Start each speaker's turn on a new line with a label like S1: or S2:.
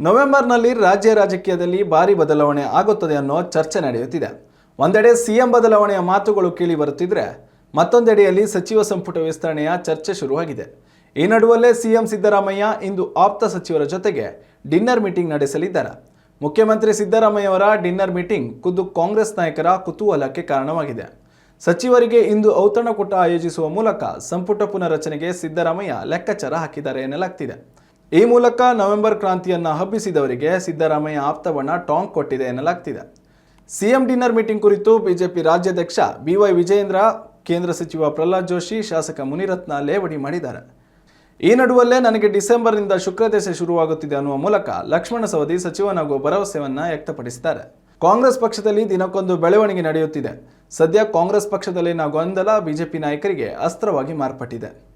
S1: ನವೆಂಬರ್ನಲ್ಲಿ ರಾಜ್ಯ ರಾಜಕೀಯದಲ್ಲಿ ಭಾರಿ ಬದಲಾವಣೆ ಆಗುತ್ತದೆ ಅನ್ನೋ ಚರ್ಚೆ ನಡೆಯುತ್ತಿದೆ. ಒಂದೆಡೆ ಸಿಎಂ ಬದಲಾವಣೆಯ ಮಾತುಗಳು ಕೇಳಿ ಬರುತ್ತಿದ್ರೆ ಮತ್ತೊಂದೆಡೆಯಲ್ಲಿ ಸಚಿವ ಸಂಪುಟ ವಿಸ್ತರಣೆಯ ಚರ್ಚೆ ಶುರುವಾಗಿದೆ. ಈ ನಡುವಲ್ಲೇ ಸಿಎಂ ಸಿದ್ದರಾಮಯ್ಯ ಇಂದು ಆಪ್ತ ಸಚಿವರ ಜೊತೆಗೆ ಡಿನ್ನರ್ ಮೀಟಿಂಗ್ ನಡೆಸಲಿದ್ದಾರೆ. ಮುಖ್ಯಮಂತ್ರಿ ಸಿದ್ದರಾಮಯ್ಯ ಅವರ ಡಿನ್ನರ್ ಮೀಟಿಂಗ್ ಖುದ್ದು ಕಾಂಗ್ರೆಸ್ ನಾಯಕರ ಕುತೂಹಲಕ್ಕೆ ಕಾರಣವಾಗಿದೆ. ಸಚಿವರಿಗೆ ಇಂದು ಔತಣಕೂಟ ಆಯೋಜಿಸುವ ಮೂಲಕ ಸಂಪುಟ ಪುನರಚನೆಗೆ ಸಿದ್ದರಾಮಯ್ಯ ಲೆಕ್ಕಾಚಾರ ಹಾಕಿದ್ದಾರೆ ಎನ್ನಲಾಗ್ತಿದೆ. ಈ ಮೂಲಕ ನವೆಂಬರ್ ಕ್ರಾಂತಿಯನ್ನ ಹಬ್ಬಿಸಿದವರಿಗೆ ಸಿದ್ದರಾಮಯ್ಯ ಆಪ್ತವನ್ನ ಟಾಂಗ್ ಕೊಟ್ಟಿದೆ ಎನ್ನಲಾಗ್ತಿದೆ. ಸಿಎಂ ಡಿನ್ನರ್ ಮೀಟಿಂಗ್ ಕುರಿತು ಬಿಜೆಪಿ ರಾಜ್ಯಾಧ್ಯಕ್ಷ ಬಿವೈ ವಿಜಯೇಂದ್ರ, ಕೇಂದ್ರ ಸಚಿವ ಪ್ರಹ್ಲಾದ್ ಜೋಶಿ, ಶಾಸಕ ಮುನಿರತ್ನ ಲೇವಡಿ ಮಾಡಿದ್ದಾರೆ. ಈ ನಡುವಲ್ಲೇ ನನಗೆ ಡಿಸೆಂಬರ್ನಿಂದ ಶುಕ್ರದಶೆ ಶುರುವಾಗುತ್ತಿದೆ ಅನ್ನುವ ಮೂಲಕ ಲಕ್ಷ್ಮಣ ಸವದಿ ಸಚಿವನಾಗುವ ಭರವಸೆಯನ್ನ ವ್ಯಕ್ತಪಡಿಸಿದ್ದಾರೆ. ಕಾಂಗ್ರೆಸ್ ಪಕ್ಷದಲ್ಲಿ ದಿನಕ್ಕೊಂದು ಬೆಳವಣಿಗೆ ನಡೆಯುತ್ತಿದೆ. ಸದ್ಯ ಕಾಂಗ್ರೆಸ್ ಪಕ್ಷದಲ್ಲಿನ ಗೊಂದಲ ಬಿಜೆಪಿ ನಾಯಕರಿಗೆ ಅಸ್ತ್ರವಾಗಿ ಮಾರ್ಪಟ್ಟಿದೆ.